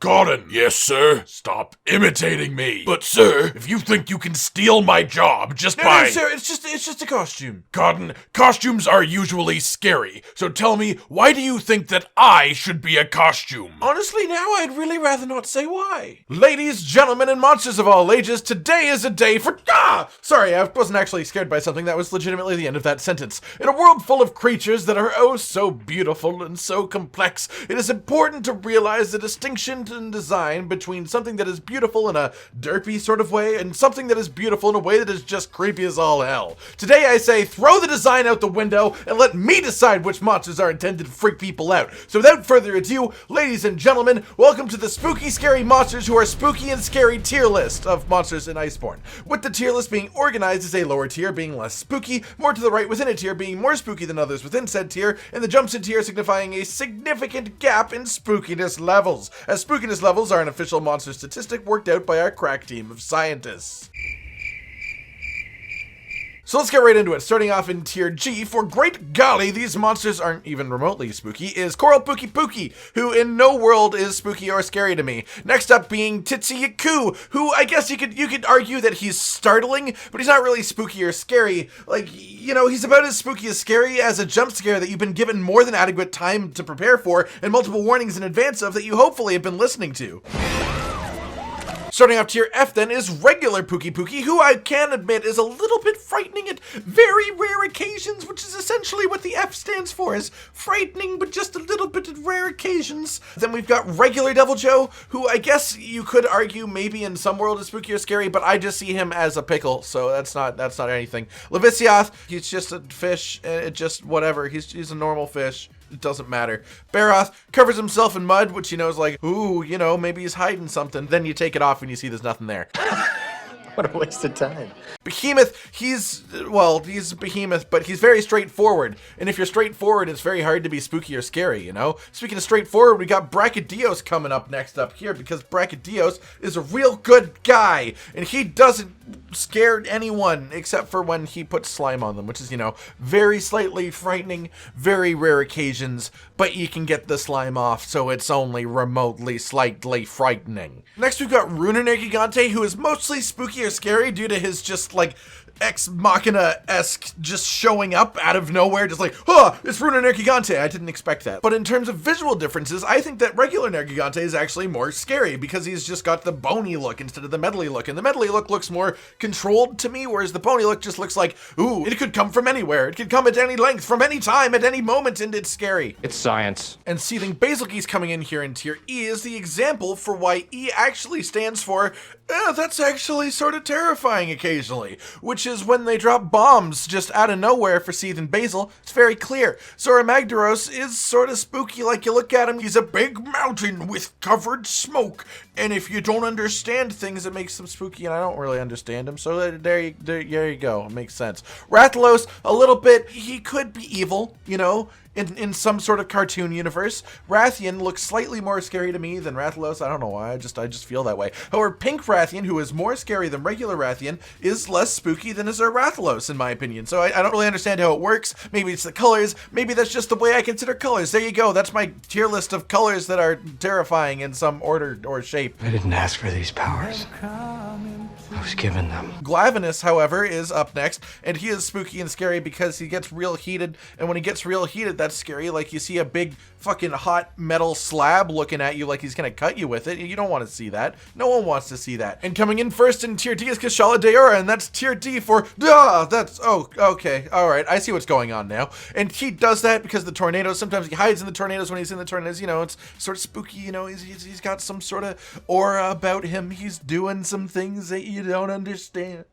Gordon. Yes, sir? Stop imitating me. But, sir, if you think you can steal my job just by... No, sir, it's just a costume. Gordon, costumes are usually scary, so tell me, why do you think that I should be a costume? Honestly, now I'd really rather not say why. Ladies, gentlemen, and monsters of all ages, today is a day for... Sorry, I wasn't actually scared by something. That was legitimately the end of that sentence. In a world full of creatures that are oh so beautiful and so complex, it is important to realize the distinction in design between something that is beautiful in a derpy sort of way and something that is beautiful in a way that is just creepy as all hell. Today I say throw the design out the window and let me decide which monsters are intended to freak people out. So without further ado, ladies and gentlemen, welcome to the spooky scary monsters who are spooky and scary tier list of monsters in Iceborne. With the tier list being organized as a lower tier being less spooky, more to the right within a tier being more spooky than others within said tier, and the jumps in tier signifying a significant gap in spookiness levels, as spookiness levels are an official monster statistic worked out by our crack team of scientists. So let's get right into it. Starting off in tier G, for great golly, these monsters aren't even remotely spooky, is Coral Pookie Pookie, who in no world is spooky or scary to me. Next up being Titsy Yaku, who I guess you could argue that he's startling, but he's not really spooky or scary. Like, you know, he's about as spooky as scary as a jump scare that you've been given more than adequate time to prepare for and multiple warnings in advance of that you hopefully have been listening to. Starting off tier F then is regular Pookie Pookie, who I can admit is a little bit frightening at very rare occasions, which is essentially what the F stands for, is frightening but just a little bit at rare occasions. Then we've got regular Devil Joe, who I guess you could argue maybe in some world is spooky or scary, but I just see him as a pickle, so that's not anything. Levisioth, he's just a fish, it just whatever, he's a normal fish. It doesn't matter. Baroth covers himself in mud, which you know is like, ooh, you know, maybe he's hiding something. Then you take it off and you see there's nothing there. What a waste of time. Behemoth, he's a behemoth, but he's very straightforward. And if you're straightforward, it's very hard to be spooky or scary, you know? Speaking of straightforward, we got Brachydios coming up next up here, because Brachydios is a real good guy, and he doesn't scare anyone except for when he puts slime on them, which is, you know, very slightly frightening, very rare occasions, but you can get the slime off, so it's only remotely slightly frightening. Next, we've got Runar Gigante, who is mostly spooky or scary due to his just like Ex Machina-esque just showing up out of nowhere, just like, it's Runar Gigante. I didn't expect that. But in terms of visual differences, I think that regular Nergigante is actually more scary because he's just got the bony look instead of the metally look. And the metally look looks more controlled to me, whereas the bony look just looks like, ooh, it could come from anywhere. It could come at any length, from any time, at any moment, and it's scary. It's science. And Seething Basil Geese coming in here in tier E is the example for why E actually stands for, that's actually sort of terrifying occasionally, which is when they drop bombs just out of nowhere for Seeth and Basil. It's very clear. Zora Magdaros is sort of spooky. Like, you look at him, he's a big mountain with covered smoke, and if you don't understand things, it makes them spooky, and I don't really understand him, so there you go. It makes sense. Rathalos, a little bit, he could be evil, you know, in some sort of cartoon universe. Ratheon looks slightly more scary to me than Rathalos. I don't know why, I just feel that way. However, Pink Ratheon, who is more scary than regular Ratheon, is less spooky than is our Rathalos, in my opinion. So I don't really understand how it works. Maybe it's the colors. Maybe that's just the way I consider colors. There you go. That's my tier list of colors that are terrifying in some order or shape. I didn't ask for these powers. I was given them. Glavenus, however, is up next, and he is spooky and scary because he gets real heated, and when he gets real heated, that's scary. Like, you see a big fucking hot metal slab looking at you like he's gonna cut you with it. You don't want to see that. No one wants to see that. And coming in first in tier D is Kashala Deora, and that's tier D for, okay, alright, I see what's going on now. And he does that because the tornadoes, sometimes he hides in the tornadoes when he's in the tornadoes, you know, it's sort of spooky, you know, he's got some sort of aura about him, he's doing some things that you don't understand.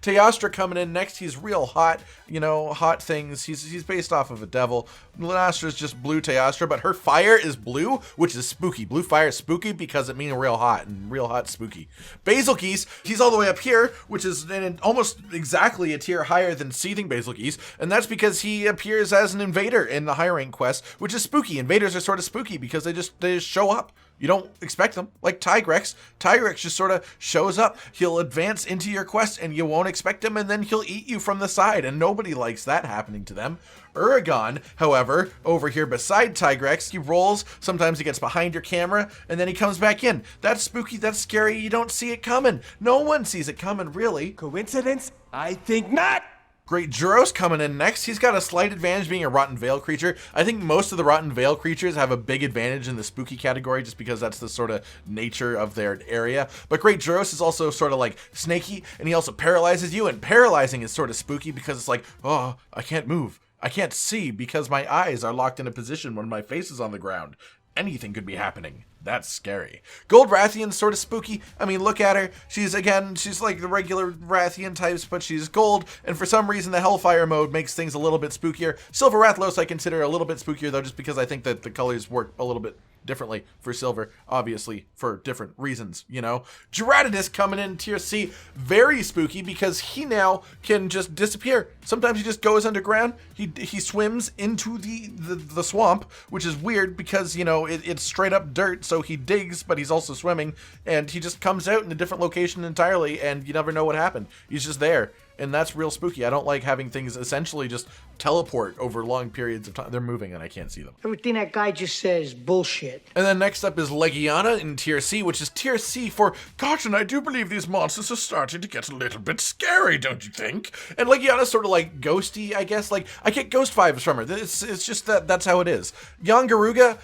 Teostra coming in next. He's real hot, you know, hot things. He's based off of a devil. Lunastra is just blue Teostra, but her fire is blue, which is spooky. Blue fire is spooky because it means real hot, and real hot spooky. Basil Geese, he's all the way up here, which is almost exactly a tier higher than Seething Basil Geese, and that's because he appears as an invader in the high rank quest, which is spooky. Invaders are sort of spooky because they just show up. You don't expect them. Like Tigrex. Tigrex just sort of shows up. He'll advance into your quest and you won't expect him, and then he'll eat you from the side, and nobody likes that happening to them. Uragon, however, over here beside Tigrex, he rolls, sometimes he gets behind your camera, and then he comes back in. That's spooky, that's scary, you don't see it coming. No one sees it coming, really. Coincidence? I think not! Great Juros coming in next. He's got a slight advantage being a Rotten Veil creature. I think most of the Rotten Veil creatures have a big advantage in the spooky category just because that's the sort of nature of their area. But Great Juros is also sort of like snaky, and he also paralyzes you, and paralyzing is sort of spooky because it's like, oh, I can't move. I can't see because my eyes are locked in a position when my face is on the ground. Anything could be happening. That's scary. Gold Ratheon's sort of spooky. I mean, look at her. She's like the regular Ratheon types, but she's gold, and for some reason the Hellfire mode makes things a little bit spookier. Silver Rathlos I consider a little bit spookier, though, just because I think that the colors work a little bit differently for silver, obviously for different reasons, you know. Gerardus coming in tier C, very spooky because he now can just disappear. Sometimes he just goes underground. He swims into the swamp, which is weird because, you know, it's straight up dirt, so he digs, but he's also swimming, and he just comes out in a different location entirely, and you never know what happened. He's just there. And that's real spooky. I don't like having things essentially just teleport over long periods of time. They're moving and I can't see them. Everything that guy just says is bullshit. And then next up is Legiana in tier C, which is tier C for, gosh, and I do believe these monsters are starting to get a little bit scary, don't you think? And Legiana's sort of like ghosty, I guess. Like, I get ghost vibes from her. It's just that's how it is. Yangaruga,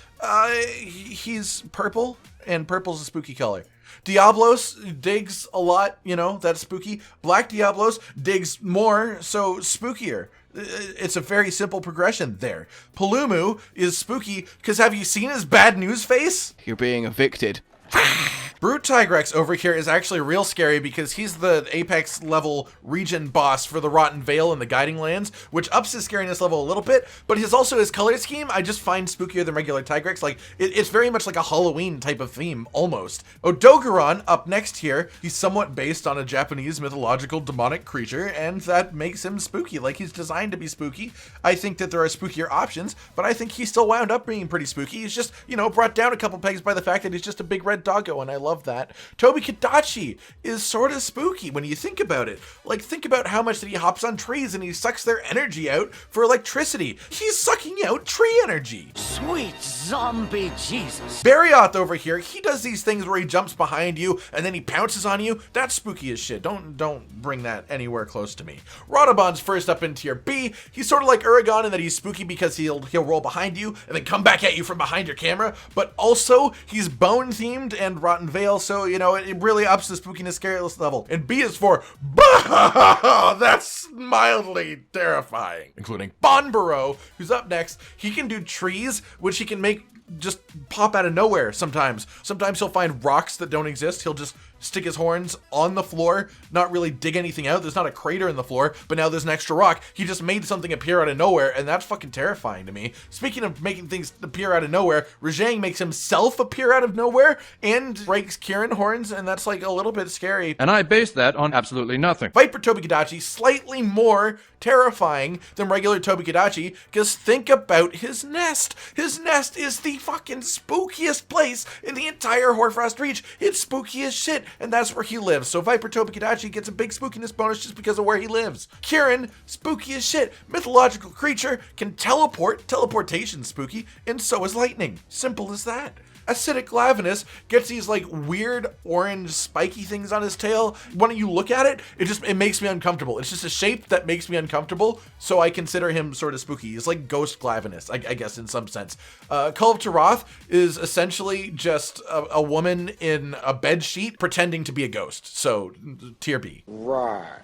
he's purple, and purple's a spooky color. Diablos digs a lot, you know, that's spooky. Black Diablos digs more, so spookier. It's a very simple progression there. Palumu is spooky because have you seen his bad news face? You're being evicted. Brute Tigrex over here is actually real scary because he's the Apex level region boss for the Rotten Vale and the Guiding Lands, which ups his scariness level a little bit, but his color scheme I just find spookier than regular Tigrex. Like, it's very much like a Halloween type of theme, almost. Odogaron up next here, he's somewhat based on a Japanese mythological demonic creature, and that makes him spooky. Like, he's designed to be spooky. I think that there are spookier options, but I think he still wound up being pretty spooky. He's just, you know, brought down a couple pegs by the fact that he's just a big red doggo, and I love that. Tobi-Kadachi is sort of spooky when you think about it. Like, think about how much that he hops on trees and he sucks their energy out for electricity. He's sucking out tree energy. Sweet zombie Jesus. Barioth over here, he does these things where he jumps behind you and then he pounces on you. That's spooky as shit. Don't bring that anywhere close to me. Rodobon's first up in tier B. He's sort of like Uragon in that he's spooky because he'll roll behind you and then come back at you from behind your camera, but also he's bone themed and Rotten Vale, so, you know, it really ups the spookiness scariness level. And B is for, bah! That's mildly terrifying. Including Bonbaro, who's up next. He can do trees, which he can make just pop out of nowhere sometimes. Sometimes he'll find rocks that don't exist. He'll just stick his horns on the floor, not really dig anything out. There's not a crater in the floor, but now there's an extra rock. He just made something appear out of nowhere, and that's fucking terrifying to me. Speaking of making things appear out of nowhere, Rajang makes himself appear out of nowhere and breaks Kieran horns, and that's like a little bit scary. And I base that on absolutely nothing. Viper Tobi-Kadachi, slightly more terrifying than regular Tobi-Kadachi, because think about his nest. His nest is the fucking spookiest place in the entire Hoarfrost Reach. It's spooky as shit, and that's where he lives. So Viper Tobi-Kadachi gets a big spookiness bonus just because of where he lives. Kieran, spooky as shit. Mythological creature, can teleport. Teleportation spooky, and so is lightning. Simple as that. Acidic Lavinus gets these like weird orange spiky things on his tail. When you look at it, it makes me uncomfortable. It's just a shape that makes me uncomfortable, so I consider him sort of spooky. He's like Ghost Glavinus, I guess, in some sense. Cull of Taroth is essentially just a woman in a bed sheet pretending to be a ghost, so tier B. Right.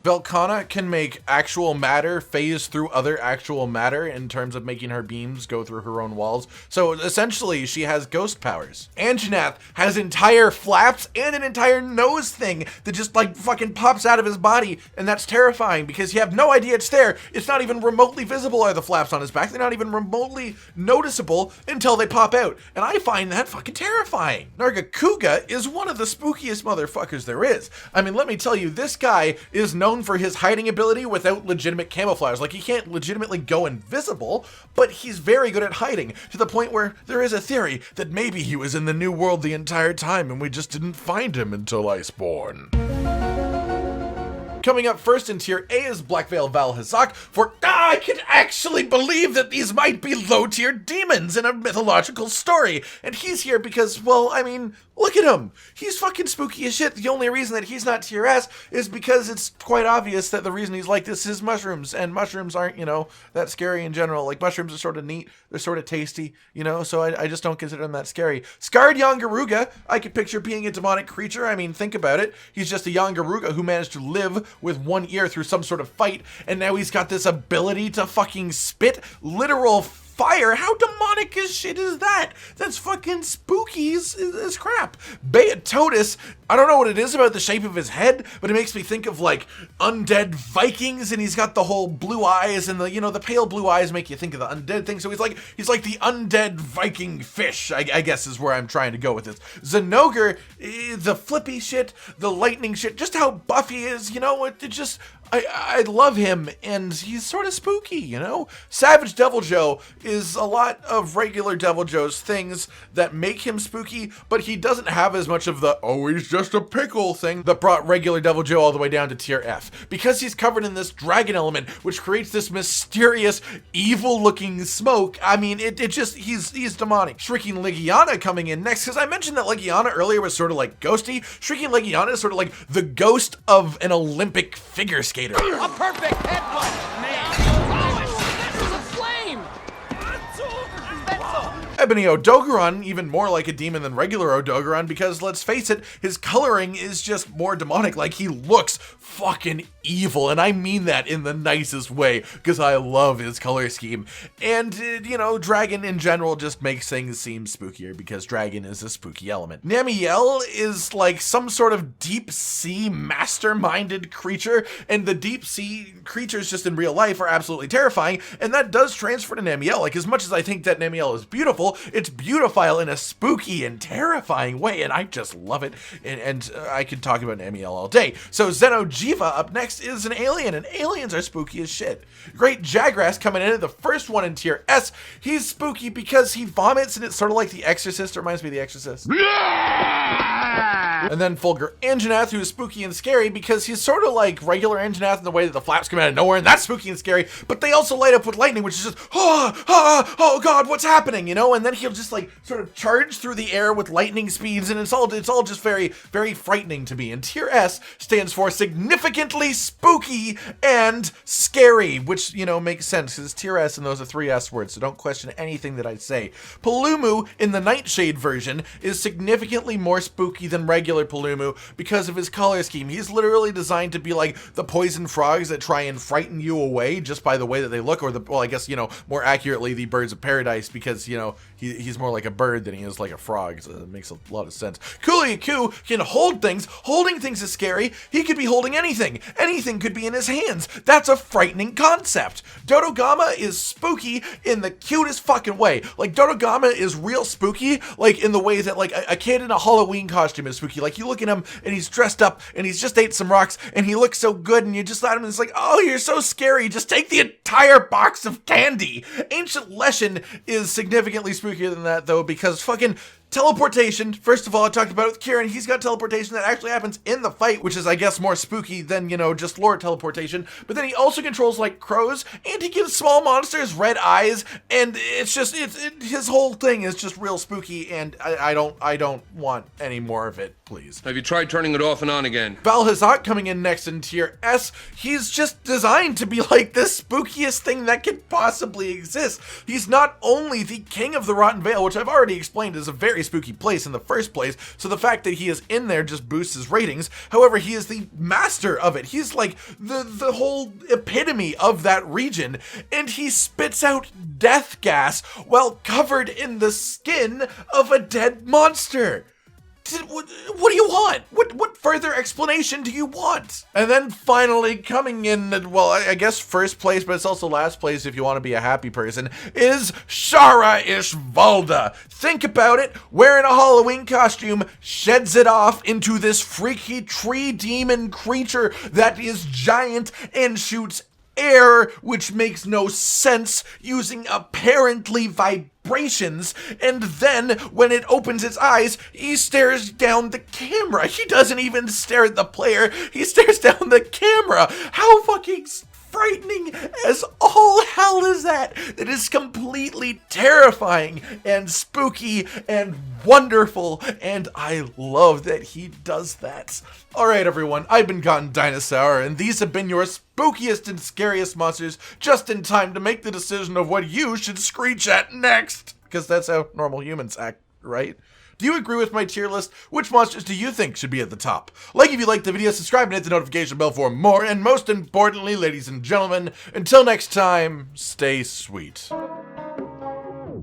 Velkhana can make actual matter phase through other actual matter in terms of making her beams go through her own walls. So essentially, she has ghost powers. Anjanath has entire flaps and an entire nose thing that just like fucking pops out of his body, and that's terrifying because you have no idea it's there. It's not even remotely visible are the flaps on his back. They're not even remotely noticeable until they pop out, and I find that fucking terrifying. Nargacuga is one of the spookiest motherfuckers there is. I mean, let me tell you, this guy is known known for his hiding ability without legitimate camouflage. Like, he can't legitimately go invisible, but he's very good at hiding, to the point where there is a theory that maybe he was in the New World the entire time and we just didn't find him until Iceborne. Coming up first in tier A is Blackveil Valhazak, for I can actually believe that these might be low-tier demons in a mythological story. And he's here because, well, I mean, look at him. He's fucking spooky as shit. The only reason that he's not tier S is because it's quite obvious that the reason he's like this is mushrooms, and mushrooms aren't, you know, that scary in general. Like, mushrooms are sort of neat, they're sort of tasty, you know, so I just don't consider them that scary. Scarred Yangaruga, I could picture being a demonic creature. I mean, think about it. He's just a Yangaruga who managed to live with one ear through some sort of fight, and now he's got this ability to fucking spit literal fire. How demonic as shit is that? That's fucking spooky as crap. Beatotus, I don't know what it is about the shape of his head, but it makes me think of like undead Vikings, and he's got the whole blue eyes, and the, you know, the pale blue eyes make you think of the undead thing. So he's like the undead Viking fish, I guess is where I'm trying to go with this. Zenogre, the flippy shit, the lightning shit, just how buff he is, you know, it just, I love him, and he's sort of spooky, you know? Savage Devil Joe is a lot of regular Devil Joe's things that make him spooky, but he doesn't have as much of the, oh, he's just a pickle thing that brought regular Devil Joe all the way down to tier F. Because he's covered in this dragon element, which creates this mysterious, evil-looking smoke, I mean, it just, he's demonic. Shrieking Legiana coming in next, because I mentioned that Legiana earlier was sort of like Ghosty. Shrieking Legiana is sort of like the ghost of an Olympic figure skater. A perfect headbutt, man! This is a flame! Ebony Odogaron, even more like a demon than regular Odogaron, because let's face it, his coloring is just more demonic. Like, he looks fucking evil, and I mean that in the nicest way, because I love his color scheme. And, you know, dragon in general just makes things seem spookier, because dragon is a spooky element. Namiel is like some sort of deep sea masterminded creature, and the deep sea creatures just in real life are absolutely terrifying, and that does transfer to Namiel. Like, as much as I think that Namiel is beautiful, it's beautiful in a spooky and terrifying way, and I just love it, and I could talk about Namiel all day. So Xenojiva up next is an alien, and aliens are spooky as shit. Great Jagras coming in at the first one in tier S. He's spooky because he vomits, and it's sort of like The Exorcist. It reminds me of The Exorcist. And then Fulgur Anjanath, who's spooky and scary because he's sort of like regular Anjanath in the way that the flaps come out of nowhere, and that's spooky and scary, but they also light up with lightning, which is just, oh god, what's happening, you know? And then he'll just like sort of charge through the air with lightning speeds, and it's all just very, very frightening to me. And tier S stands for significantly spooky and scary, which, you know, makes sense because it's tier S and those are 3 S words, so don't question anything that I say. Palumu in the Nightshade version is significantly more spooky than regular Palumu because of his color scheme. He's literally designed to be like the poison frogs that try and frighten you away just by the way that they look, or the, well, I guess, you know, more accurately, the birds of paradise, because, you know, he's more like a bird than he is like a frog, so it makes a lot of sense. Kuliaku can hold things. Holding things is scary. He could be holding anything. Anything could be in his hands. That's a frightening concept. Dodogama is spooky in the cutest fucking way. Like, Dodogama is real spooky, like in the way that like a kid in a Halloween costume is spooky. Like, you look at him and he's dressed up and he's just ate some rocks and he looks so good, and you just let him and it's like, oh, you're so scary. Just take the entire box of candy. Ancient Leshen is significantly spookier than that though, because fucking teleportation. First of all, I talked about it with Kieran. He's got teleportation that actually happens in the fight, which is, I guess, more spooky than, you know, just lore teleportation. But then he also controls, like, crows, and he gives small monsters red eyes, and it's just, his whole thing is just real spooky, and I don't want any more of it, please. Have you tried turning it off and on again? Valhazak coming in next in tier S. He's just designed to be like the spookiest thing that could possibly exist. He's not only the king of the Rotten Vale, which I've already explained is a very spooky place in the first place, so the fact that he is in there just boosts his ratings. However, he is the master of it. He's like the whole epitome of that region, and he spits out death gas while covered in the skin of a dead monster. What do you want? What further explanation do you want? And then finally coming in, well, I guess first place, but it's also last place if you want to be a happy person, is Shara Ishvalda. Think about it, wearing a Halloween costume, sheds it off into this freaky tree demon creature that is giant and shoots air, which makes no sense, using apparently vibrations, and then when it opens its eyes, he stares down the camera. He doesn't even stare at the player, he stares down the camera. How fucking frightening as all hell is that? That is completely terrifying and spooky and wonderful, and I love that he does that. Alright everyone, I've been Cotton Dinosaur, and these have been your spookiest and scariest monsters, just in time to make the decision of what you should screech at next. Because that's how normal humans act, right? Do you agree with my tier list? Which monsters do you think should be at the top? Like if you liked the video, subscribe and hit the notification bell for more, and most importantly, ladies and gentlemen, until next time, stay sweet.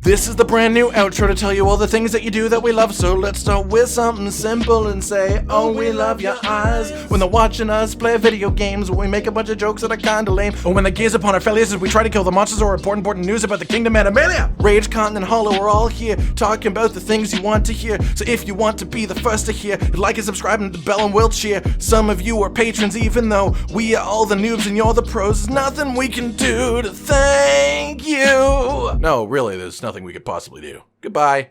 This is the brand new outro to tell you all the things that you do that we love, so let's start with something simple and say, oh, we love your eyes. When they're watching us play video games, when we make a bunch of jokes that are kinda lame, or when they gaze upon our failures as we try to kill the monsters or important news about the kingdom Animalia. Rage, Cotton, and Hollow are all here, talking about the things you want to hear, so if you want to be the first to hear, like and subscribe and the bell and we'll cheer. Some of you are patrons even though we are all the noobs and you're the pros. There's nothing we can do to thank you. No, really, there's nothing we could possibly do. Goodbye.